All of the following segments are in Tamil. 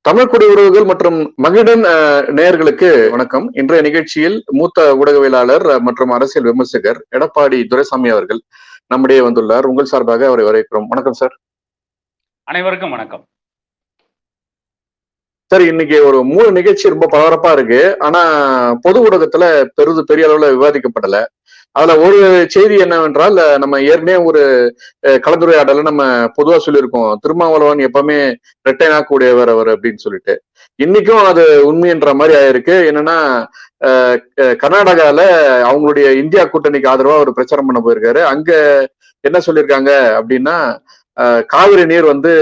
தமிழ் குடி உறவுகள் மற்றும் மகிடன் நேயர்களுக்கு வணக்கம். இன்றைய நிகழ்ச்சியில் மூத்த ஊடகவியலாளர் மற்றும் அரசியல் விமர்சகர் எடப்பாடி துரைசாமி அவர்கள் நம்முடைய வந்துள்ளார். உங்கள் சார்பாக அவரை வரவேற்கிறோம். வணக்கம் சார். அனைவருக்கும் வணக்கம் சார். இன்னைக்கு ஒரு 3 நிகழ்ச்சி ரொம்ப பரபரப்பா இருக்கு. ஆனா பொது ஊடகத்துல பெரிய அளவுல விவாதிக்கப்படல. அதுல ஒரு செய்தி என்னவென்றால், நம்ம ஏற்கனவே ஒரு கலந்துரையாடல நம்ம பொதுவா சொல்லியிருக்கோம், திருமாவளவன் எப்பவுமே இரட்டை நாக்குடையவர் அவர் அப்படின்னு சொல்லிட்டு. இன்னைக்கும் அது உண்மைன்ற மாதிரி ஆயிருக்கு. என்னன்னா கர்நாடகால அவங்களுடைய இந்தியா கூட்டணிக்கு ஆதரவா அவர் பிரச்சாரம் பண்ண போயிருக்காரு. அங்க என்ன சொல்லியிருக்காங்க அப்படின்னா, காவிரி நீர் வந்து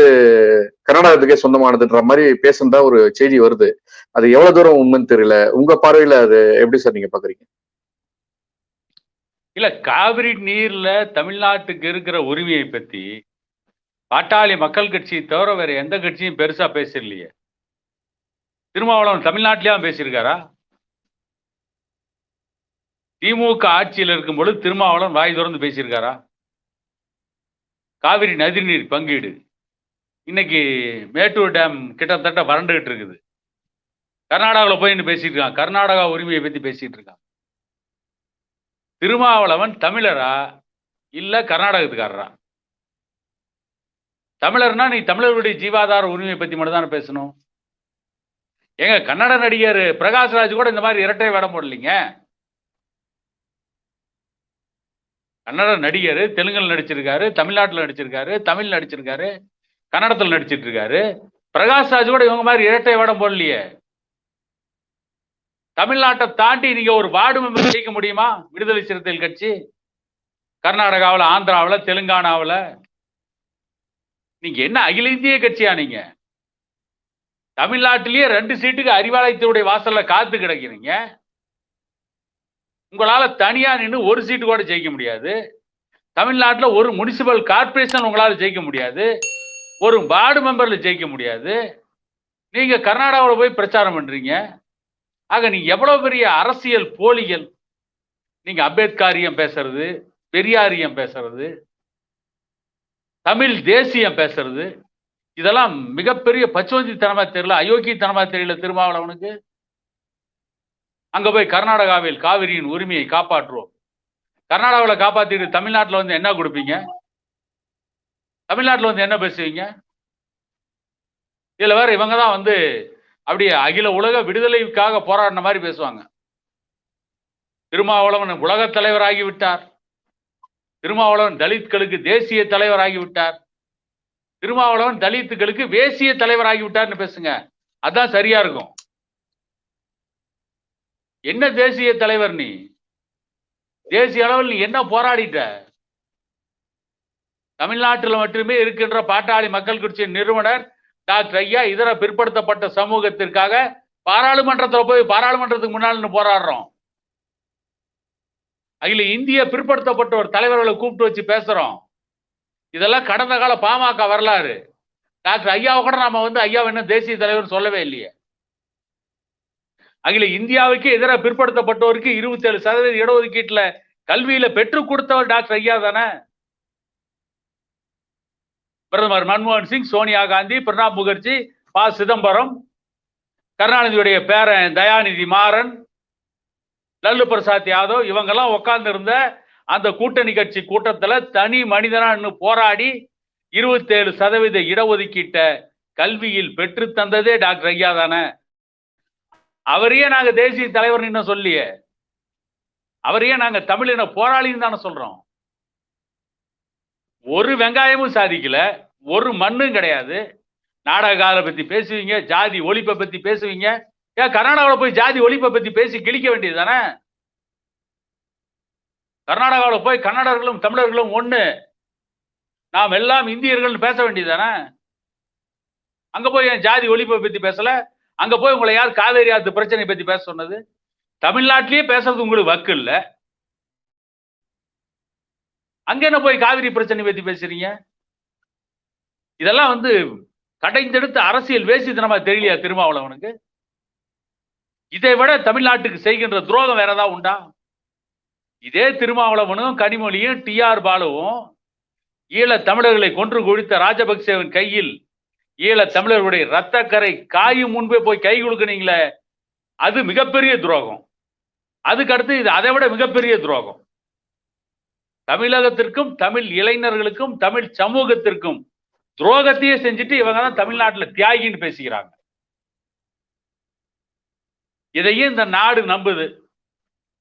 கர்நாடகத்துக்கே சொந்தமானதுன்ற மாதிரி பேசுனதா ஒரு செய்தி வருது. அது எவ்வளவு தூரம் உண்மைன்னு தெரியல. உங்க பார்வையில அது எப்படி சார் நீங்க பாக்குறீங்க? இல்ல, காவிரி நீர்ல தமிழ்நாட்டுக்கு இருக்கிற உரிமையை பத்தி பாட்டாளி மக்கள் கட்சியை தவிர வேற எந்த கட்சியும் பெருசா பேசலையே. திருமாவளவன் தமிழ்நாட்டிலேயே பேசியிருக்காரா? திமுக ஆட்சியில் இருக்கும் பொழுது திருமாவளவன் வாய் திறந்து பேசியிருக்காரா? காவிரி நதிநீர் பங்கீடு இன்னைக்கு மேட்டூர் டேம் கிட்டத்தட்ட வறண்டுகிட்டு இருக்குது. கர்நாடகாவில் போய் பேசிட்டு இருக்கான், கர்நாடகா உரிமையை பத்தி பேசிட்டு இருக்கான். திருமாவளவன் தமிழரா இல்ல கர்நாடகத்துக்காரரா? தமிழர்னா நீ தமிழர்களுடைய ஜீவாதார உரிமையை பத்தி மட்டும் தானே பேசணும். எங்க கன்னட நடிகர் பிரகாஷ்ராஜ் கூட இந்த மாதிரி இரட்டை வேடம் போடலீங்க. கன்னட நடிகர் தெலுங்குல நடிச்சிருக்காரு, தமிழ்நாட்டில் நடிச்சிருக்காரு, தமிழ் நடிச்சிருக்காரு, கன்னடத்தில் நடிச்சிட்டு இருக்காரு. பிரகாஷ்ராஜ் கூட இவங்க மாதிரி இரட்டை வேடம் போடலையே. தமிழ்நாட்டை தாண்டி நீங்க ஒரு வார்டு மெம்பர் ஜெயிக்க முடியுமா? விடுதலை சிறுத்தைகள் கட்சி கர்நாடகாவில், ஆந்திராவில், தெலுங்கானாவில் நீங்க என்ன அகில இந்திய கட்சியா? நீங்க தமிழ்நாட்டிலேயே 2 சீட்டுக்கு அறிவாலயத்தினுடைய வாசல்ல காத்து கிடக்கிறீங்க. உங்களால தனியா நின்று ஒரு சீட்டு கூட ஜெயிக்க முடியாது. தமிழ்நாட்டில் ஒரு முனிசிபல் கார்பரேஷன் உங்களால ஜெயிக்க முடியாது. ஒரு வார்டு மெம்பர்ல ஜெயிக்க முடியாது. நீங்க கர்நாடகாவில் போய் பிரச்சாரம் பண்றீங்க. ஆக நீங்க எவ்வளவு பெரிய அரசியல் போலிகள். நீங்க அம்பேத்கரியம் பேசுறது, பெரியாரியம் பேசுறது, தமிழ் தேசியம் பேசுறது, இதெல்லாம் மிகப்பெரிய பச்சுவந்தித்தனமா தெரியல, அயோக்கியத்தனமா தெரியல திருமாவளவனுக்கு. அங்க போய் கர்நாடகாவில் காவிரியின் உரிமையை காப்பாற்றுவோம், கர்நாடகாவில் காப்பாற்றிட்டு தமிழ்நாட்டில் வந்து என்ன கொடுப்பீங்க? தமிழ்நாட்டில் வந்து என்ன பேசுவீங்க? இதுல வேற இவங்க தான் வந்து அப்படியே அகில உலக விடுதலைக்காக போராடின மாதிரி பேசுவாங்க. திருமாவளவன் உலக தலைவராகி விட்டார், திருமாவளவன் தலித்களுக்கு தேசிய தலைவராகி விட்டார், திருமாவளவன் தலித்துகளுக்கு தேசிய தலைவராகி விட்டார்னு பேசுங்க. அதான் சரியா இருக்கும். என்ன தேசிய தலைவர் நீ? தேசிய அளவில் நீ என்ன போராடிட்ட? தமிழ்நாட்டில் மட்டுமே இருக்கின்ற பாட்டாளி மக்கள் கட்சியின் நிறுவனர் டாக்டர் ஐயா இதர பிற்படுத்தப்பட்ட சமூகத்திற்காக பாராளுமன்றத்தில் போய் பாராளுமன்றத்துக்கு முன்னால் போராடுறோம். அகில இந்திய பிற்படுத்தப்பட்டோர் தலைவர்களை கூப்பிட்டு வச்சு பேசுறோம். இதெல்லாம் கடந்த கால பாமக வரலாறு. டாக்டர் ஐயாவை கூட நாம வந்து ஐயா என்ன தேசிய தலைவர் சொல்லவே இல்லையே. அகில இந்தியாவுக்கு இதர பிற்படுத்தப்பட்டோருக்கு 27% இடஒதுக்கீட்டுல கல்வியில பெற்றுக் கொடுத்தவர் டாக்டர் ஐயா தானே. பிரதமர் மன்மோகன் சிங், சோனியா காந்தி, பிரணாப் முகர்ஜி, ப. சிதம்பரம், கருணாநிதியுடைய பேரன் தயாநிதி மாறன், லல்லு பிரசாத் யாதவ், இவங்கெல்லாம் உட்கார்ந்து இருந்த அந்த கூட்டணி கட்சி கூட்டத்துல தனி மனிதனா போராடி 27% இடஒதுக்கீட்ட கல்வியில் பெற்று தந்ததே டாக்டர் ஐயா தானே. அவரையே நாங்க தேசிய தலைவர் இன்னும் சொல்லியே, அவரையே நாங்க தமிழின போராளின்னு தானே சொல்றோம். ஒரு வெங்காயமும் சாதிக்கல, ஒரு மண்ணும் கிடையாது. நாடகால பத்தி பேசுவீங்க, ஜாதி ஒழிப்பை பத்தி பேசுவீங்க. ஏன் கர்நாடகாவில் போய் ஜாதி ஒழிப்பை பத்தி பேசி கிழிக்க வேண்டியது தானே? கர்நாடகாவில் போய் கன்னடர்களும் தமிழர்களும் ஒண்ணு, நாம் எல்லாம் இந்தியர்கள் பேச வேண்டியது தானே? அங்க போய் ஏன் ஜாதி ஒழிப்பை பத்தி பேசல? அங்க போய் உங்களை யார் காவேரி ஆத்து பிரச்சனை பத்தி பேச சொன்னது? தமிழ்நாட்டிலேயே பேசுறது உங்களுக்கு வக்கு இல்ல, அங்க என்ன போய் காவிரி பிரச்சனை பத்தி பேசுறீங்க? இதெல்லாம் வந்து கடைந்தெடுத்த அரசியல் வேசித்தனமா தெரியலையா திருமாவளவனுக்கு? இதை விட தமிழ்நாட்டுக்கு செய்கின்ற துரோகம் வேற ஏதாவது உண்டா? இதே திருமாவளவனும் கனிமொழியும் டி.ஆர். பாலுவும் ஈழ தமிழர்களை கொன்று குவித்த ராஜபக்சேவின் கையில் ஈழ தமிழர்களுடைய ரத்தக்கரை காயும் முன்பே போய் கை கொடுக்குறீங்களே, அது மிகப்பெரிய துரோகம். அதுக்கு அடுத்து இது அதை விட மிகப்பெரிய துரோகம். தமிழகத்திற்கும் தமிழ் இளைஞர்களுக்கும் தமிழ் சமூகத்திற்கும் துரோகத்தையே செஞ்சுட்டு இவங்க தான் தமிழ்நாட்டில் தியாகின்னு பேசிக்கிறாங்க. இதையும் இந்த நாடு நம்புது.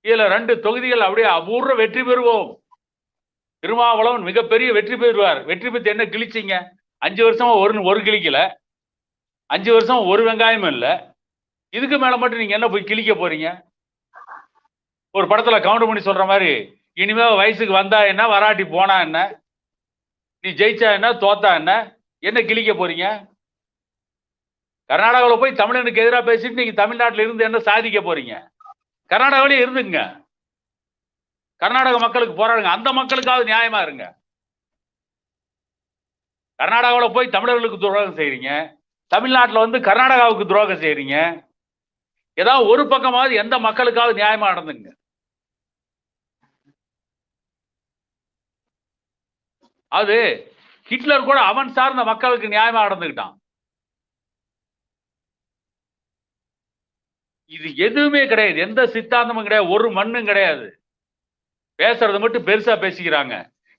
இதுல 2 தொகுதிகள் அப்படியே அபூர்வ வெற்றி பெறுவோம். திருமாவளவன் மிகப்பெரிய வெற்றி பெறுவார். வெற்றி பெற்று என்ன கிழிச்சிங்க? 5 வருஷமா ஒரு கிழிக்கல, 5 வருஷம் ஒரு வெங்காயம் இல்ல. இதுக்கு மேல மட்டும் நீங்க என்ன போய் கிழிக்க போறீங்க? ஒரு படத்துல கவுண்டர் பண்ணி சொல்ற மாதிரி, இனிமே வயசுக்கு வந்தா என்ன, வராட்டி போனா என்ன, நீ ஜெயிச்சா என்ன, தோத்தா என்ன கிழிக்க போறீங்க? கர்நாடகாவில் போய் தமிழனுக்கு எதிராக பேசிட்டு நீங்க தமிழ்நாட்டில் இருந்து என்ன சாதிக்க போறீங்க? கர்நாடகாவிலே இருந்துங்க, கர்நாடக மக்களுக்கு போராடுங்க, அந்த மக்களுக்காவது நியாயமா இருங்க. கர்நாடகாவில் போய் தமிழர்களுக்கு துரோகம் செய்றீங்க, தமிழ்நாட்டில் வந்து கர்நாடகாவுக்கு துரோகம் செய்றீங்க. ஏதாவது ஒரு பக்கமாவது எந்த மக்களுக்காவது நியாயமா நடந்துங்க. அது ஹிட்லர் கூட அவன் சார்ந்த மக்களுக்கு நியாயமா நடந்துக்கிட்டான். இது எதுவுமே கிடையாது, எந்த சித்தாந்தமும் கிடையாது, ஒரு மண்ணும் கிடையாது. பேசுறது மட்டும் பெருசா பேசிக்கிறாங்க.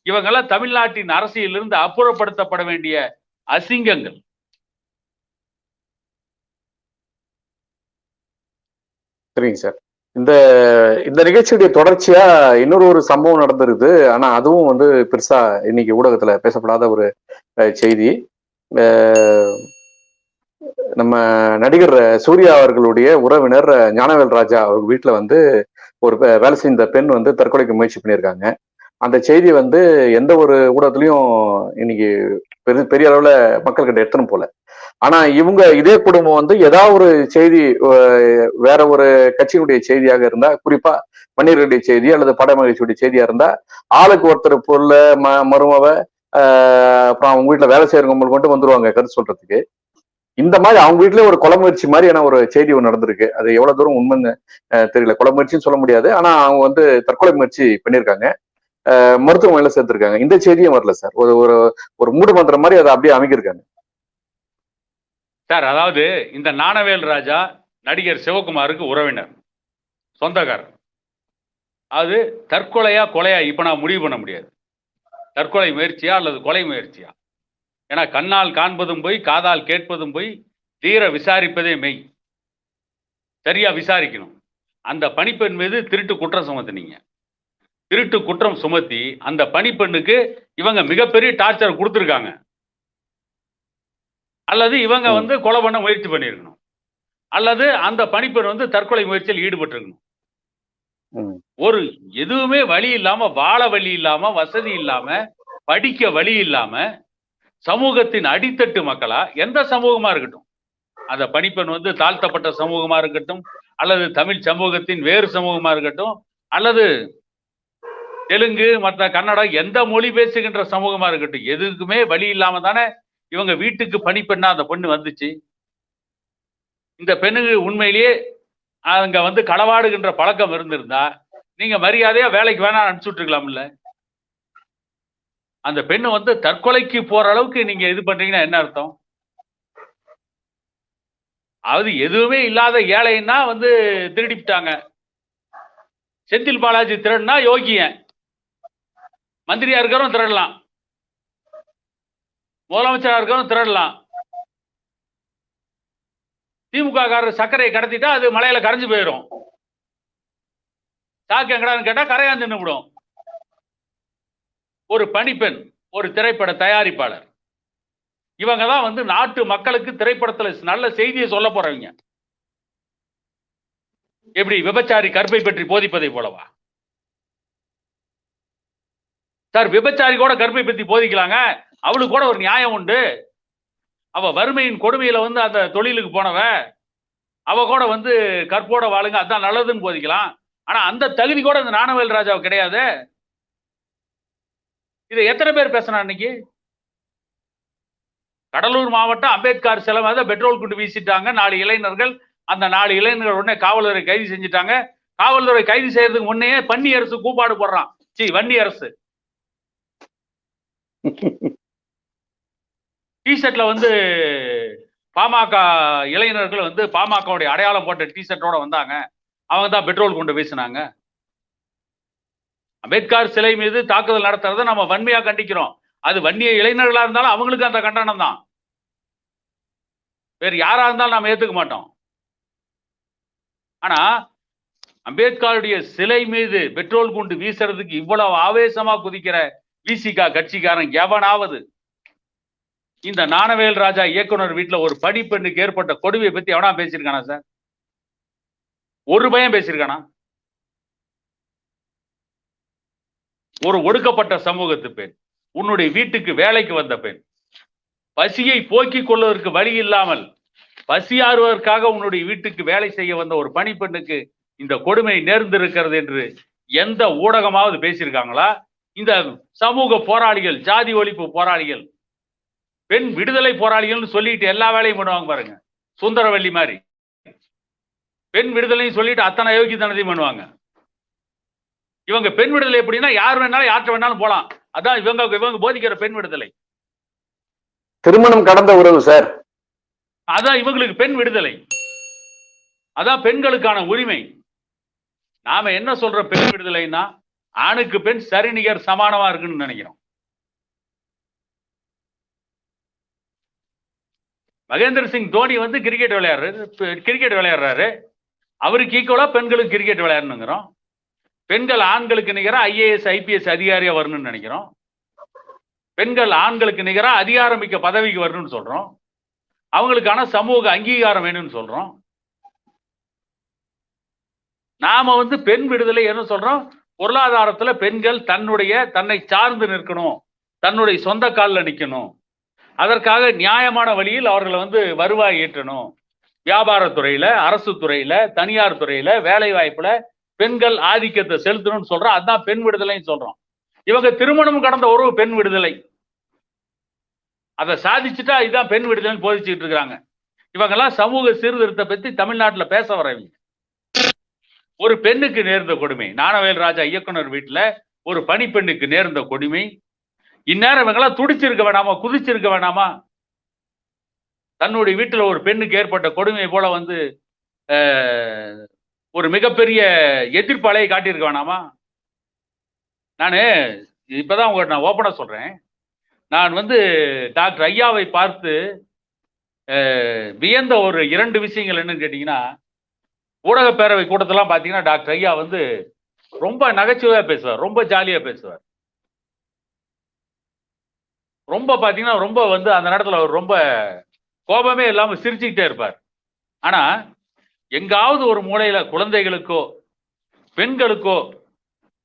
இவங்கெல்லாம் தமிழ்நாட்டின் அரசியலிருந்து அப்புறப்படுத்தப்பட வேண்டிய அசிங்கங்கள். சரிங்க சார். இந்த இந்த நிகழ்ச்சியுடைய தொடர்ச்சியா இன்னொரு சம்பவம் நடந்திருக்குது. ஆனா அதுவும் வந்து பெருசா இன்னைக்கு ஊடகத்துல பேசப்படாத ஒரு செய்தி. நம்ம நடிகர் சூர்யா அவர்களுடைய உறவினர் ஞானவேல் ராஜா அவங்க வீட்டுல வந்து ஒரு வேலை செய்த பெண் வந்து தற்கொலைக்கு முயற்சி பண்ணியிருக்காங்க. அந்த செய்தி வந்து எந்த ஒரு ஊடகத்திலையும் இன்னைக்கு பெரிய அளவுல மக்கள்கிட்ட எடுத்துன்னு போல. ஆனா இவங்க இதே குடும்பம் வந்து ஏதாவது ஒரு செய்தி வேற ஒரு கட்சியினுடைய செய்தியாக இருந்தா, குறிப்பா பன்னீர்களுடைய செய்தி அல்லது பட மகிழ்ச்சியுடைய செய்தியா இருந்தா, ஆளுக்கு ஒருத்தர் பொருள் மருமவ அப்புறம் அவங்க வீட்டுல வேலை செய்யறவங்க கொண்டு வந்துருவாங்க கருத்து சொல்றதுக்கு. இந்த மாதிரி அவங்க வீட்டுல ஒரு கொலை முயற்சி மாதிரியான ஒரு செய்தி ஒன்று நடந்திருக்கு. அது எவ்வளவு தூரம் உண்மைன்னு தெரியல. கொலை முயற்சின்னு சொல்ல முடியாது. ஆனா அவங்க வந்து தற்கொலை முயற்சி பண்ணியிருக்காங்க, மருத்துவமனையில சேர்த்திருக்காங்க. இந்த செய்தியும் வரல சார். ஒரு ஒரு ஒரு மூடு மந்திரம் மாதிரி அதை அப்படியே அமைக்கிருக்காங்க சார். அதாவது இந்த ஞானவேல் ராஜா நடிகர் சிவகுமாருக்கு உறவினர், சொந்தக்காரர். அது தற்கொலையா கொலையா இப்ப நான் முடிவு பண்ண முடியாது. தற்கொலை முயற்சியா அல்லது கொலை முயற்சியா? ஏன்னா கண்ணால் காண்பதும் போய், காதால் கேட்பதும் போய், தீர விசாரிப்பதே மெய். சரியா விசாரிக்கணும். அந்த பணிப்பெண் மீது திருட்டு குற்றம் சுமத்தினீங்க. திருட்டு குற்றம் சுமத்தி அந்த பணிப்பெண்ணுக்கு இவங்க மிகப்பெரிய டார்ச்சர் கொடுத்துருக்காங்க. அல்லது இவங்க வந்து கொலை பண்ண முயற்சி பண்ணியிருக்கணும், அல்லது அந்த பணிப்பெண் வந்து தற்கொலை முயற்சியில் ஈடுபட்டிருக்கணும். ஒரு எதுவுமே வழி இல்லாம, வாழ வழி இல்லாம, வசதி இல்லாம, படிக்க வழி இல்லாம, சமூகத்தின் அடித்தட்டு மக்களா, எந்த சமூகமா இருக்கட்டும், அந்த பணிப்பெண் வந்து தாழ்த்தப்பட்ட சமூகமா இருக்கட்டும், அல்லது தமிழ் சமூகத்தின் வேறு சமூகமா இருக்கட்டும், அல்லது தெலுங்கு மற்ற கன்னடம் எந்த மொழி பேசுகின்ற சமூகமா இருக்கட்டும், எதுக்குமே வழி இல்லாம தானே இவங்க வீட்டுக்கு பணிப்பெண்ணா அந்த பொண்ணு வந்துச்சு. இந்த பெண்ணுக்கு உண்மையிலேயே அங்க வந்து களவாடுகின்ற பழக்கம் இருந்திருந்தா நீங்க மரியாதையா வேலைக்கு வேணா அனுப்பிச்சுட்டு இருக்கலாம்ல. அந்த பெண்ணு வந்து தற்கொலைக்கு போற அளவுக்கு நீங்க இது பண்றீங்கன்னா என்ன அர்த்தம்? அது எதுவுமே இல்லாத ஏழைன்னா வந்து திருடிவிட்டாங்க. செந்தில் பாலாஜி திருடுனா யோகியன், மந்திரியா இருக்கிறவன் திருடலாம், முதலமைச்சரா இருக்கிறவன் திருடலாம். திமுக காரர் சர்க்கரையை கடத்திட்டா அது மலையில கரைஞ்சு போயிடும். சாக்கு எங்கடான்னு கேட்டா கரையாந்து நின்றுவிடும். ஒரு பணிப்பெண், ஒரு திரைப்பட தயாரிப்பாளர், இவங்க தான் வந்து நாட்டு மக்களுக்கு திரைப்படத்துல நல்ல செய்தியை சொல்ல போறவங்க. எப்படி விபச்சாரி கற்பை பற்றி போதிப்பதை போலவா சார்? விபச்சாரி கூட கற்பை பற்றி போதிக்கலாங்க, அவளுக்கு கூட ஒரு நியாயம் உண்டு. அவ வறுமையின் கொடுமையில வந்து அந்த தொழிலுக்கு போனவ, அவ கூட வந்து கற்போட வாழுங்க, அதான் நல்லதுன்னு போதிக்கலாம். ஆனா அந்த தகுதி கூட இந்த ஞானவேல் ராஜாவு கிடையாது. இதை எத்தனை பேர் பேசினா இன்னைக்கு? கடலூர் மாவட்டம் அம்பேத்கர் சிலை மேல பெட்ரோல் குண்டு வீசிட்டாங்க 4 இளைஞர்கள். அந்த 4 இளைஞர்கள் உடனே காவல்துறை கைது செஞ்சுட்டாங்க. காவல்துறை கைது செய்யறதுக்கு முன்னே பன்னி அரசு கூப்பாடு போடுறான். வன்னி அரசு டிஷர்ட்ல வந்து பாமக இளைஞர்கள் வந்து பாமகவுடைய அடையாளம் போட்ட டிஷர்ட்டோட வந்தாங்க. அவங்க தான் பெட்ரோல் கொண்டு வீசினாங்க. அம்பேத்கர் சிலை மீது தாக்குதல் நடத்துறதை நம்ம வன்மையா கண்டிக்கிறோம். அது வன்னிய இளைஞர்களா இருந்தாலும் அவங்களுக்கு அந்த கண்டனம் தான். வேறு யாரா இருந்தாலும் நாம ஏத்துக்க மாட்டோம். ஆனா அம்பேத்கருடைய சிலை மீது பெட்ரோல் குண்டு வீசுறதுக்கு இவ்வளவு ஆவேசமா குதிக்கிற விசிகா கட்சிக்காரன் எவனாவது இந்த ஞானவேல் ராஜா இயக்குனர் வீட்டுல ஒரு படிப்பெண்ணுக்கு ஏற்பட்ட கொடுமையை பத்தி எவனா பேசியிருக்கானா சார்? ஒரு பையன் பேசியிருக்கானா? ஒரு ஒடுக்கப்பட்ட சமூகத்து பெண், உன்னுடைய வீட்டுக்கு வேலைக்கு வந்த பெண், பசியை போக்கிக் கொள்வதற்கு வழி இல்லாமல் பசியாறுவதற்காக உன்னுடைய வீட்டுக்கு வேலை செய்ய வந்த ஒரு பணிப்பெண்ணுக்கு இந்த கொடுமை நேர்ந்திருக்கிறது என்று எந்த ஊடகமாவது பேசியிருக்காங்களா? இந்த சமூக போராளிகள், ஜாதி ஒழிப்பு போராளிகள், பெண் விடுதலை போராளிகள் சொல்லிட்டு எல்லா வேலையும் பண்ணுவாங்க பாருங்க. சுந்தரவல்லி மாதிரி பெண் விடுதலைன்னு சொல்லிட்டு அத்தனை யோகித்தனத்தையும் பண்ணுவாங்க. இவங்க பெண் விடுதலை எப்படின்னா யார் வேணாலும் யார்கிட்ட வேணாலும் போலாம். அதான் இவங்க போதிக்கிற பெண் விடுதலை. திருமணம் கடந்த உறவு சார். அதான் இவங்களுக்கு பெண் விடுதலை. அதான் பெண்களுக்கான உரிமை. நாம என்ன சொல்ற பெண் விடுதலைன்னா ஆணுக்கு பெண் சரிநிகர் சமானமா இருக்குன்னு நினைக்கிறோம். மகேந்திர சிங் தோனி வந்து கிரிக்கெட் விளையாடுறாரு. அவருக்கு ஈக்குவலா பெண்களுக்கு கிரிக்கெட் விளையாடணுங்கிறோம். பெண்கள் ஆண்களுக்கு நிகரா IAS IPS அதிகாரியா வரணும்னு நினைக்கிறோம். பெண்கள் ஆண்களுக்கு நிகரா அதிகாரமிக்க பதவிக்கு வரணும்னு சொல்றோம். அவங்களுக்கான சமூக அங்கீகாரம் வேணும்னு சொல்றோம். நாம வந்து பெண் விடுதலை என்ன சொல்றோம்? பொருளாதாரத்துல பெண்கள் தன்னை சார்ந்து நிற்கணும், தன்னுடைய சொந்த காலில் நிற்கணும். அதற்காக நியாயமான வழியில் அவர்களை வந்து வருவாய் ஈட்டணும். வியாபாரத்துறையில, அரசு துறையில, தனியார் துறையில, வேலை வாய்ப்புல பெண்கள் ஆதிக்கத்தை செலுத்தணும்னு சொல்றோம். அதுதான் பெண் விடுதலைன்னு சொல்றோம். இவங்க திருமணம் கடந்த உறவு பெண் விடுதலை. அதை சாதிச்சுட்டா இதுதான் பெண் விடுதலைன்னு போதிச்சுட்டு இருக்கிறாங்க. இவங்கெல்லாம் சமூக சீர்திருத்தத்தை பத்தி தமிழ்நாட்டில் பேச வரவங்க. ஒரு பெண்ணுக்கு நேர்ந்த கொடுமை, ஞானவேல் ராஜா இயக்குனர் வீட்டுல ஒரு பணிப்பெண்ணுக்கு நேர்ந்த கொடுமை. இந்நேரம் இவங்கெல்லாம் துடிச்சிருக்க வேணாமா, குதிச்சிருக்க வேணாமா? தன்னுடைய வீட்டுல ஒரு பெண்ணுக்கு ஏற்பட்ட கொடுமை போல வந்து ஒரு மிகப்பெரிய எதிர்ப்பாளையை காட்டியிருக்க வேணாமா? நான் இப்பதான் உங்கள்கிட்ட நான் ஓப்பனா சொல்றேன். நான் வந்து டாக்டர் ஐயாவை பார்த்து வியந்த ஒரு 2 விஷயங்கள் என்னன்னு கேட்டீங்கன்னா, ஊடக பேரவை கூட்டத்தெல்லாம் பார்த்தீங்கன்னா டாக்டர் ஐயா வந்து ரொம்ப நகைச்சுவையா பேசுவார், ரொம்ப ஜாலியா பேசுவார். ரொம்ப பார்த்தீங்கன்னா ரொம்ப வந்து அந்த நேரத்தில் அவர் ரொம்ப கோபமே இல்லாமல் சிரிச்சுக்கிட்டே இருப்பார். ஆனா எங்காவது ஒரு மூலையில குழந்தைகளுக்கோ பெண்களுக்கோ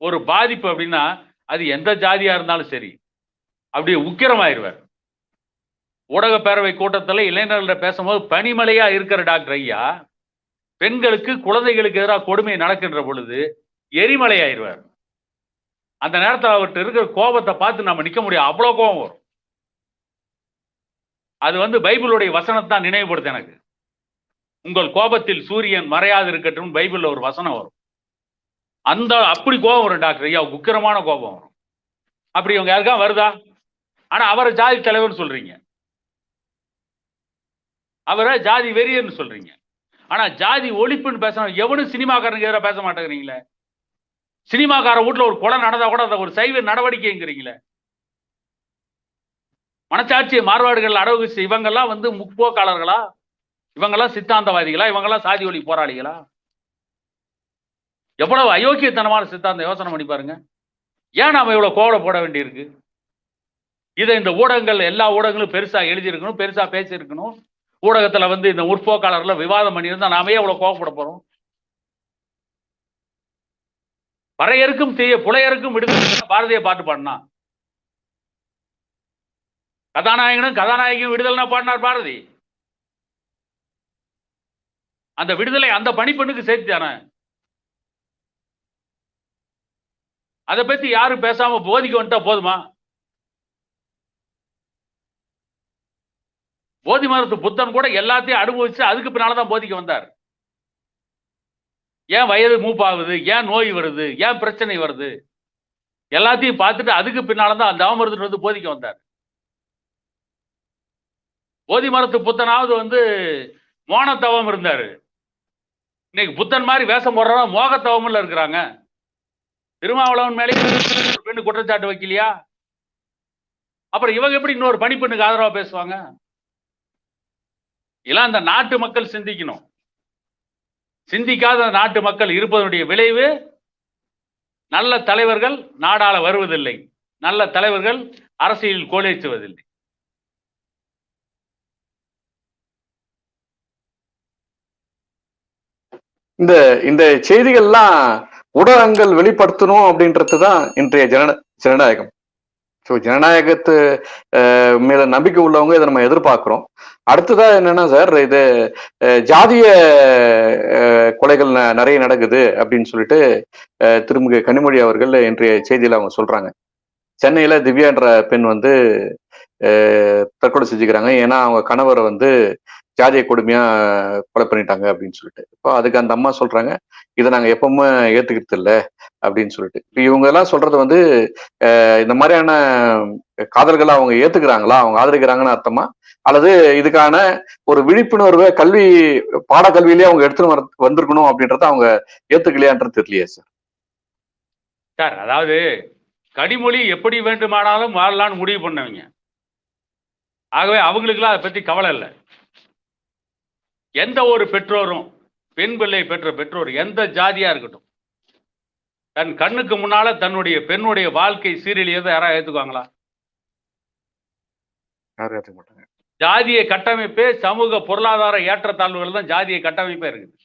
ஒரு பாதிப்பு அப்படின்னா அது எந்த ஜாதியா இருந்தாலும் சரி அப்படியே உக்கிரமாயிருவார். ஊடக பேரவை கூட்டத்தில் இளைஞர்கள பேசும்போது பனிமலையா இருக்கிற டாக்டர் ஐயா பெண்களுக்கு குழந்தைகளுக்கு எதிராக கொடுமை நடக்கின்ற பொழுது எரிமலை ஆயிடுவார். அந்த நேரத்தில் அவர்கிட்ட இருக்கிற கோபத்தை பார்த்து நம்ம நிற்க முடியும், அவ்வளோ கோபம் வரும். அது வந்து பைபிளுடைய வசனத்தான் நினைவுபடுத்த எனக்கு. உங்கள் கோபத்தில் சூரியன் மறையாது இருக்கட்டும் பைபிள்ல ஒரு வசனம் வரும். அப்படி கோபம் வரும் டாக்டர் ஐயா, உக்கிரமான கோபம் வரும். அப்படி இவங்க யாருக்கா வருதா? ஆனா அவரை ஜாதி தலைவர்னு சொல்றீங்க, அவரை ஜாதி வெறியர்னு சொல்றீங்க. ஆனா ஜாதி ஒழிப்புன்னு பேசணும் எவனும் சினிமாக்காரனுக்கு எதிராக பேச மாட்டேங்கிறீங்களே. சினிமாக்கார வீட்டுல ஒரு கொலை நடந்தா கூட அதை ஒரு சைவ நடவடிக்கைங்கிறீங்களே. மனச்சாட்சியை மார்பாடுகள் அடவு இவங்கெல்லாம் வந்து முற்போக்காளர்களா? இவங்கெல்லாம் சித்தாந்தவாதிகளா? இவங்கெல்லாம் சாதி ஒளி போராளிகளா? எவ்வளவு அயோக்கியத்தனமான சித்தாந்த யோசனை பண்ணி பாருங்க. ஏன் நாம இவ்வளவு கோவலை போட வேண்டியிருக்கு? இதை இந்த ஊடகங்கள் எல்லா ஊடகங்களும் பெருசா எழுதியிருக்கணும், பெருசா பேசியிருக்கணும். ஊடகத்துல வந்து இந்த முற்போக்காளர்ல விவாதம் பண்ணியிருந்தா நாமே எவ்வளவு கோவப்பட போறோம்? பறையருக்கும் தீய புலையருக்கும் விடுதலை பாரதிய பாட்டு பாடினா, கதாநாயகனும் கதாநாயகியும் விடுதலை பாடினார் பாரதி. அந்த விடுதலை அந்த பணிப்பெண்ணுக்கு சேர்த்தானே. அதை பத்தி யாரும் பேசாம போதிக்க வந்துட்டா போதுமா? போதி மரத்து புத்தன் கூட எல்லாத்தையும் அனுபவிச்சு அதுக்கு பின்னால்தான் போதிக்க வந்தார். ஏன் வயது மூப்பாகுது, ஏன் நோய் வருது, ஏன் பிரச்சனை வருது, எல்லாத்தையும் பார்த்துட்டு அதுக்கு பின்னால்தான் அந்த தவமருத்துவர் வந்து போதிக்க வந்தார். போதி மரத்து புத்தனாவது வந்து மோனத்தவம் இருந்தாரு. இன்னைக்கு புத்தன் மாதிரி வேஷம் போடுறவங்க மோகத்தவம்ல இருக்கிறாங்க. திருமாவளவன் மேலே பெண்ணு குற்றச்சாட்டு வைக்கலையா? அப்புறம் இவங்க எப்படி இன்னொரு பணிப்பெண்ணுக்கு ஆதரவா பேசுவாங்க? இதெல்லாம் அந்த நாட்டு மக்கள் சிந்திக்கணும். சிந்திக்காத நாட்டு மக்கள் இருப்பதனுடைய விளைவு நல்ல தலைவர்கள் நாடாள வருவதில்லை, நல்ல தலைவர்கள் அரசியலில் கோலேற்றுவதில்லை. இந்த இந்த செய்திகள்லாம் ஊடகங்கள் வெளிப்படுத்தணும் அப்படின்றதுதான் இன்றைய ஜனநாயகம். ஸோ ஜனநாயகத்து மேல நம்பிக்கை உள்ளவங்க இதை நம்ம எதிர்பார்க்கிறோம். அடுத்ததா என்னன்னா சார், இது ஜாதிய கொலைகள் நிறைய நடக்குது அப்படின்னு சொல்லிட்டு திருமிகு கனிமொழி அவர்கள் இன்றைய செய்தியில அவங்க சொல்றாங்க. சென்னையில திவ்யா என்ற பெண் வந்து தற்கொலை செஞ்சுக்கிறாங்க. ஏன்னா அவங்க கணவரை வந்து ஜாதிய கொடுமையா கொலை பண்ணிட்டாங்க அப்படின்னு சொல்லிட்டு. இப்போ அதுக்கு அந்த அம்மா சொல்றாங்க, இதை நாங்க எப்பவுமே ஏத்துக்கிறது இல்லை அப்படின்னு சொல்லிட்டு. இப்போ இவங்க எல்லாம் சொல்றது வந்து இந்த மாதிரியான காதல்களை அவங்க ஏத்துக்கிறாங்களா, அவங்க ஆதரிக்கிறாங்கன்னு அர்த்தமா, அல்லது இதுக்கான ஒரு விழிப்புணர்வை பாடக்கல்வியிலேயே அவங்க எடுத்துட்டு வந்திருக்கணும் அப்படின்றத அவங்க ஏத்துக்கலையான்றது தெரியலையே சார். சார் அதாவது கனிமொழி எப்படி வேண்டுமானாலும் வாழலான்னு முடிவு பண்ணவங்க. ஆகவே அவங்களுக்குலாம் அதை பத்தி கவலை இல்லை. எந்த ஒரு பெற்றோரும், பெண் பிள்ளை பெற்ற பெற்றோர் எந்த ஜாதியா இருக்கட்டும், தன் கண்ணுக்கு முன்னால தன்னுடைய பெண்ணுடைய வாழ்க்கை சீரழியதை யாராவது ஏத்துக்குவாங்களா? யாரும் ஏத்துக்க மாட்டாங்க. ஜாதிய கட்டமைப்பே சமூக பொருளாதார ஏற்றத்தாழ்வுகள் தான் ஜாதிய கட்டமைப்பே இருக்குது.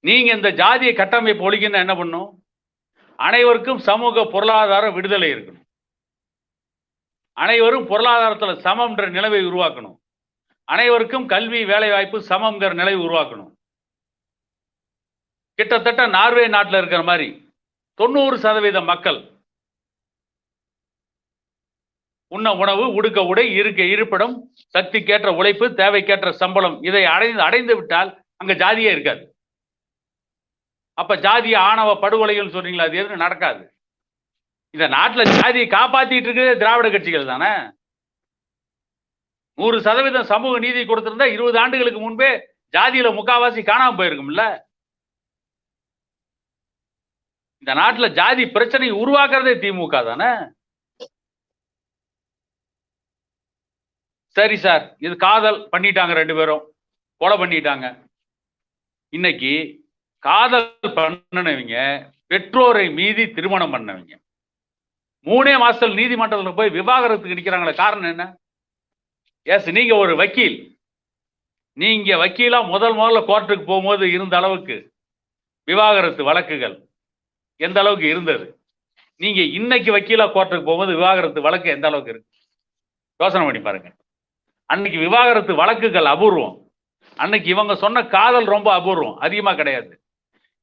நீங்க இந்த ஜாதிய கட்டமைப்பு ஒழிக்கணும் என்ன பண்ணும்? அனைவருக்கும் சமூக பொருளாதார விடுதலை இருக்கணும். அனைவரும் பொருளாதாரத்தில் சமம்ன்ற நிலையை உருவாக்கணும். அனைவருக்கும் கல்வி வேலை வாய்ப்பு சமம்ங்கிற நிலை உருவாக்கணும். கிட்டத்தட்ட நார்வே நாட்டில் இருக்கிற மாதிரி 90% மக்கள் உண்ண உணவு, உடுக்க உடை, இருக்க இருப்பிடம், சக்திக்கேற்ற உழைப்பு, தேவைக்கேற்ற சம்பளம் இதை அடைந்து விட்டால் அங்க ஜாதியே இருக்காது. அப்ப ஜாதிய ஆணவ படுகொலைகள் சொல்றீங்களா, அது எதுவும் நடக்காது. இந்த நாட்டில் ஜாதியை காப்பாத்திட்டு இருக்கிறது திராவிட கட்சிகள் தானே. 100% சமூக நீதி கொடுத்திருந்தா 20 ஆண்டுகளுக்கு முன்பே ஜாதியில முக்காவாசி காணாம போயிருக்கும்ல. இந்த நாட்டில் ஜாதி பிரச்சனை உருவாக்குறதே திமுக தானே. சரி சார், இது காதல் பண்ணிட்டாங்க, 2 பேரும் கொலை பண்ணிட்டாங்க. இன்னைக்கு காதல் பண்ணனவங்க பெற்றோரை மீறி திருமணம் பண்ணவங்க 3 மாசத்துல நீதிமன்றத்தில் போய் விவாகரத்துக்கு நிற்கிறாங்களே, காரணம் என்ன? எஸ், நீங்க ஒரு வக்கீல், நீங்க வக்கீலா முதல்ல கோர்ட்டுக்கு போகும்போது இருந்த அளவுக்கு விவாகரத்து வழக்குகள் எந்த அளவுக்கு இருந்தது, நீங்க இன்னைக்கு வக்கீலா கோர்ட்டுக்கு போகும்போது விவாகரத்து வழக்கு எந்த அளவுக்கு இருக்கு யோசனை பண்ணி பாருங்க. அன்னைக்கு விவாகரத்து வழக்குகள் அபூர்வம். அன்னைக்கு இவங்க சொன்ன காதல் ரொம்ப அபூர்வம், அதிகமா கிடையாது.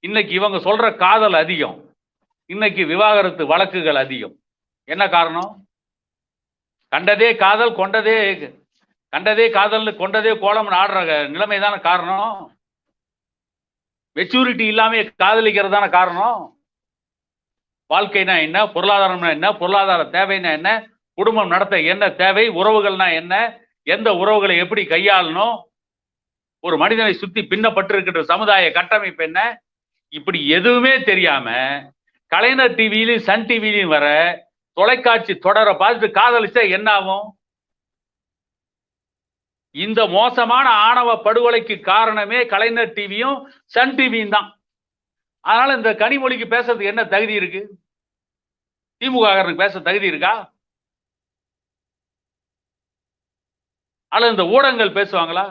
இன்னைக்கு இவங்க சொல்ற காதல் அதிகம், இன்னைக்கு விவாகரத்து வழக்குகள் அதிகம். என்ன காரணம்? கண்டதே காதல், கண்டதே காதல், கொண்டதே கோலம் ஆடுற நிலைமைதான காரணம். மெச்சூரிட்டி இல்லாம காதலிக்கிறது தானே காரணம். வாழ்க்கைனா என்ன, பொருளாதாரம்னா என்ன, பொருளாதார தேவைன்னா என்ன, குடும்பம் நடத்த என்ன தேவை, உறவுகள்னா என்ன, எந்த உறவுகளை எப்படி கையாளணும், ஒரு மனிதனை சுத்தி பின்னப்பட்டிருக்கின்ற சமுதாய கட்டமைப்பு என்ன, இப்படி எதுவுமே தெரியாம கலைஞர் டிவியிலும் சன் டிவியிலும் வர தொலைக்காட்சி தொடரை பார்த்துட்டு காதலிச்சா என்ன ஆகும்? இந்த மோசமான ஆணவ படுகொலைக்கு காரணமே கலைஞர் டிவியும் சன் டிவியும் தான். அதனால இந்த கனிமொழிக்கு பேசுறதுக்கு என்ன தகுதி இருக்கு? திமுக பேச தகுதி இருக்கா? அல்லது இந்த ஊடகங்கள் பேசுவாங்களா?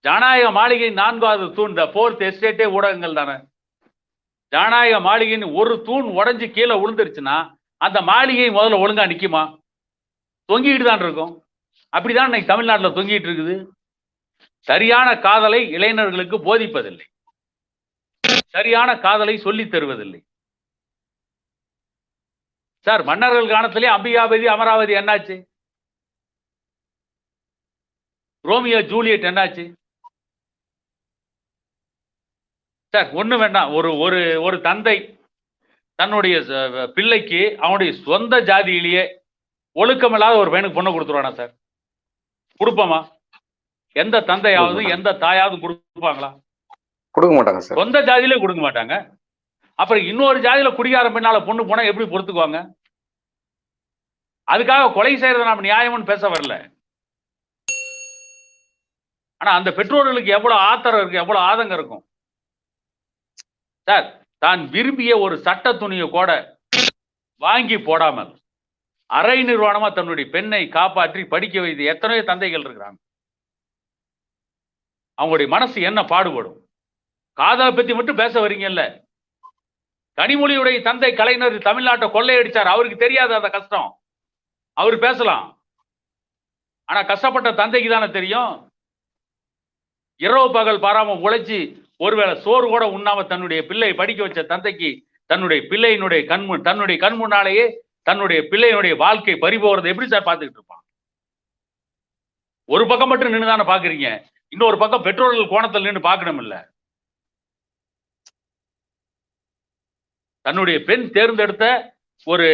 ஜனநாயக மாளிகை 4வது தூண், இந்த 4th எஸ்டேட்டே ஊடகங்கள் தானே. ஜனநாயக மாளிகைன்னு ஒரு தூண் உடஞ்சி கீழே விழுந்துருச்சுன்னா அந்த மாளிகை முதல்ல ஒழுங்கா நிக்குமா? தொங்கிட்டு தான் இருக்கும். அப்படிதான் இன்னைக்கு தமிழ்நாட்டில் தொங்கிட்டு இருக்குது. சரியான காதலை இளைஞர்களுக்கு போதிப்பதில்லை, சரியான காதலை சொல்லித் தருவதில்லை. சார், மன்னர்கள் காலத்திலே அம்பிகாபதி அமராவதி என்னாச்சு? ரோமியோ ஜூலியட் என்னாச்சு? சார், ஒண்ணு வேண்டாம், ஒரு தந்தை தன்னுடைய பிள்ளைக்கு அவனுடைய சொந்த ஜாதியிலேயே ஒழுக்கமில்லாத ஒரு பையனுக்கு பொண்ணு கொடுத்துருவானா சார்? கொடுப்போமா? எந்த தந்தையாவது எந்த தாயாவது கொடுப்பாங்களா? கொடுக்க மாட்டாங்க சார். சொந்த ஜாதியிலே கொடுக்க மாட்டாங்க. அப்புறம் இன்னொரு ஜாதியில குடிகார பெண்ணால பொண்ணு போனா எப்படி பொறுத்துக்குவாங்க? அதுக்காக கொலை செய்யறத நாம நியாயம்னு பேச வரல. ஆனா அந்த பெற்றோர்களுக்கு எவ்வளவு ஆத்திரம் இருக்கு, எவ்வளவு ஆதங்கம் இருக்கும் சார். தான் விரும்பிய ஒரு சட்ட துணியை கூட வாங்கி போடாமல் அரை நிர்வாணமா தன்னுடைய பெண்ணை காப்பாற்றி படிக்க வைத்து எத்தனையோ தந்தைகள் இருக்கிறாங்க. அவங்களுடைய மனசு என்ன பாடுபடும்? காதலை பத்தி மட்டும் பேச வரீங்கல்ல. கனிமொழியுடைய தந்தை கலைஞர் தமிழ்நாட்டை கொள்ளையடிச்சார், அவருக்கு தெரியாது அந்த கஷ்டம். அவர் பேசலாம். ஆனா கஷ்டப்பட்ட தந்தைக்கு தானே தெரியும். இரவு பகல் பாராம உழைச்சி ஒருவேளை சோறு கூட உண்ணாம தன்னுடைய பிள்ளை படிக்க வச்ச தந்தைக்கு தன்னுடைய பிள்ளையினுடைய தன்னுடைய கண் முன்னாலேயே தன்னுடைய பிள்ளையினுடைய வாழ்க்கை பறிபோறதை எப்படி சார் பார்த்துக்கிட்டு இருப்பான்? ஒரு பக்கம் மட்டும் நின்று தானே பாக்குறீங்க, இன்னொரு பக்கம் பெற்றோர்கள் கோணத்தில் நின்று பார்க்கணும் இல்ல. தன்னுடைய பெண் தேர்ந்தெடுத்த ஒரு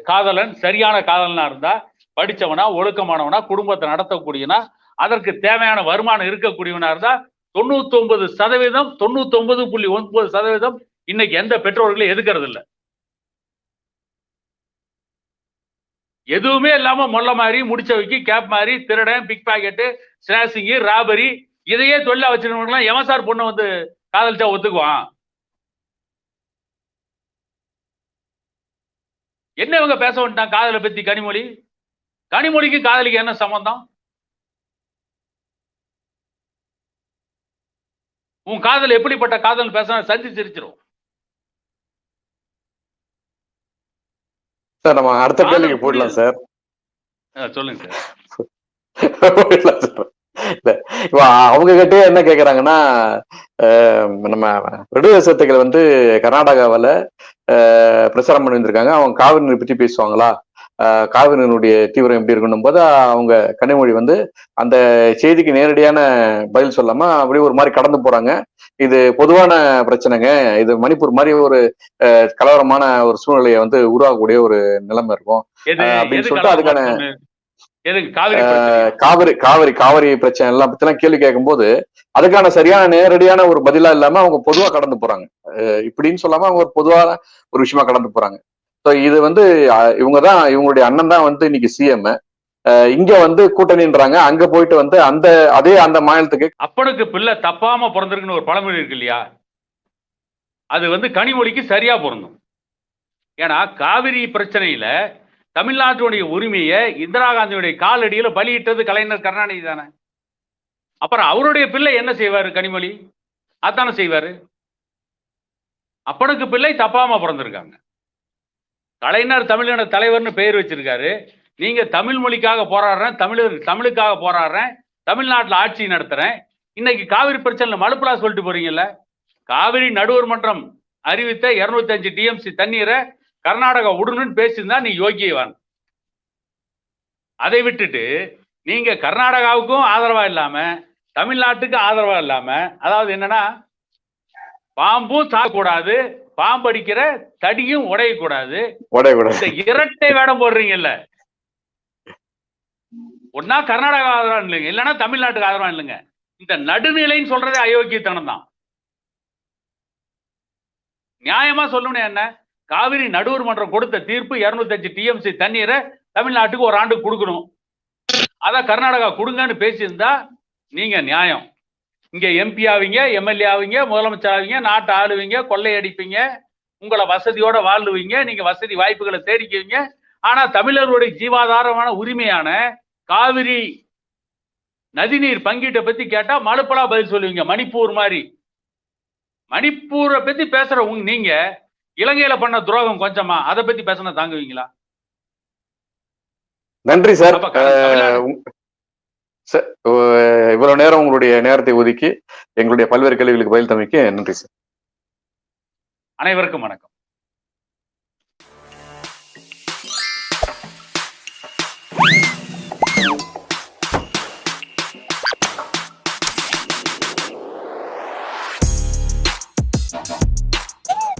காதலன் சரியான காதலனா இருந்தா, படிச்சவனா, ஒழுக்கமானவனா, குடும்பத்தை நடத்தக்கூடியனா, அதற்கு தேவையான வருமானம் இருக்கக்கூடியவனா இருந்தா 99% 99.9% இன்னைக்கு எந்த பெற்றோர்களும் எதுக்கிறது இல்ல. எதுவுமே இல்லாம மொல்ல மாதிரி, முடிச்ச வைக்கி, கேப் மாதிரி, திருடன், பிக் பாக்கெட்டு, ஸ்னாசிங், ராபரி இதையே தொழிலா வச்சிருக்கவங்கலாம் எவன் சார் பொண்ணை வந்து காதலிச்சா ஒத்துக்குவான்? என்ன இவங்க பேச வந்துட்டான் காதலை பத்தி? கனிமொழிக்கு காதலிக்கு என்ன சம்பந்தம்? உன் காதல் எப்படிப்பட்ட காதல் பேச சந்தி சிரிச்சிரும் சார். நம்ம அடுத்த கேள்விக்கு போயிடலாம் சார். சொல்லுங்க சார். அவங்க கிட்டே என்ன கேக்குறாங்கன்னா, நம்ம விடுதலை சிறுத்தைகள் வந்து கர்நாடகாவில பிரச்சாரம் பண்ணி வந்திருக்காங்க. அவங்க காவிரி நீர் பற்றி பேசுவாங்களா, காவிரி நீருடைய தீவிரம் எப்படி இருக்கணும் போது அவங்க கனிமொழி வந்து அந்த செய்திக்கு நேரடியான பதில் சொல்லாம அப்படியே ஒரு மாதிரி கடந்து போறாங்க. இது பொதுவான பிரச்சனைங்க, இது மணிப்பூர் மாதிரி ஒரு கலவரமான ஒரு சூழ்நிலையை வந்து உருவாக்கக்கூடிய ஒரு நிலைமை இருக்கும் அப்படின்னு சொல்லிட்டு அதுக்கான காவிரி பிரச்சனை எல்லாம் பத்தி எல்லாம் கேள்வி கேட்கும் போது அதுக்கான சரியான நேரடியான ஒரு பதிலா இல்லாம அவங்க பொதுவா கடந்து போறாங்க. இப்படின்னு சொல்லாம அவங்க ஒரு பொதுவான ஒரு விஷயமா கடந்து போறாங்க. இது வந்து இவங்கதான், இவங்களுடைய அண்ணன் தான் வந்து இன்னைக்கு சிஎம். இங்க வந்து கூட்டணின்றாங்க, அங்க போயிட்டு வந்து அந்த மாநிலத்துக்கு அப்பனுக்கு பிள்ளை தப்பாம பிறந்திருக்குன்னு ஒரு பழமொழி இருக்கு இல்லையா, அது வந்து கனிமொழிக்கு சரியா பொருந்தும். ஏன்னா காவிரி பிரச்சனையில தமிழ்நாட்டுடைய உரிமையை இந்திரா காந்தியுடைய காலடியில பலியிட்டது கலைஞர் கருணாநிதி தானே. அப்புறம் அவருடைய பிள்ளை என்ன செய்வாரு? கனிமொழி அதானே செய்வாரு. அப்பனுக்கு பிள்ளை தப்பாம பிறந்திருக்காங்க. கலைஞர் தமிழின தலைவர்னு பெயர் வச்சிருக்காரு. நீங்க தமிழ் மொழிக்காக போராடுறேன், தமிழுக்காக போராடுறேன், தமிழ்நாட்டில் ஆட்சி நடத்துறேன். இன்னைக்கு காவிரி பிரச்சனை மலுப்புலா சொல்லிட்டு போறீங்கல்ல. காவிரி நடுவர் மன்றம் அறிவித்த 205 டிஎம்சி தண்ணீரை கர்நாடகா உடனுன்னு பேசியிருந்தா நீ யோகியவான். அதை விட்டுட்டு நீங்க கர்நாடகாவுக்கும் ஆதரவா இல்லாம தமிழ்நாட்டுக்கு ஆதரவா இல்லாம, அதாவது என்னன்னா பாம்பும் சாகக்கூடாது, பாம்பு அடிக்கிற தடியும் உடையக்கூடாது, இந்த இரட்டை வேடம் போடுறீங்கல்ல. ஒன்னா கர்நாடகா ஆதரவா இல்லைங்க, இல்லைன்னா தமிழ்நாட்டுக்கு ஆதரவா இல்லைங்க. இந்த நடுநிலைன்னு சொல்றதே அயோக்கியத்தனம் தான். நியாயமா சொல்லணும். என்ன காவிரி நடுவர் மன்றம் கொடுத்த தீர்ப்பு 205 டிஎம்சி தண்ணீரை தமிழ்நாட்டுக்கு ஒரு ஆண்டு கொடுக்கணும், அதான் கர்நாடகா கொடுங்கன்னு பேசியிருந்தா நீங்க நியாயம். இங்க எம்பி ஆவீங்க, எம்எல்ஏ ஆவீங்க, முதலமைச்சர் ஆவீங்க, நாட்டை ஆளுவீங்க, கொள்ளையடிப்பீங்க, உங்களை வசதியோட வாழ்வீங்க, நீங்க வசதி வாய்ப்புகளை தேடிக்குவீங்க. ஆனா தமிழர்களுடைய ஜீவாதாரமான உரிமையான காவிரி நதிநீர் பங்கீட்டை பத்தி கேட்டா மலுப்பலா பதில் சொல்லுவீங்க. மணிப்பூர் மாதிரி. மணிப்பூரை பத்தி பேசுற நீங்க இலங்கையில பண்ண துரோகம் கொஞ்சமா, அதை பத்தி பேசினா தாங்குவீங்களா? நன்றி சார். இவ்வளவு நேரம் உங்களுடைய நேரத்தை ஒதுக்கி எங்களுடைய பல்வேறு கேள்விகளுக்கு பதில் தமைக்கு நன்றி சார். அனைவருக்கும் வணக்கம்.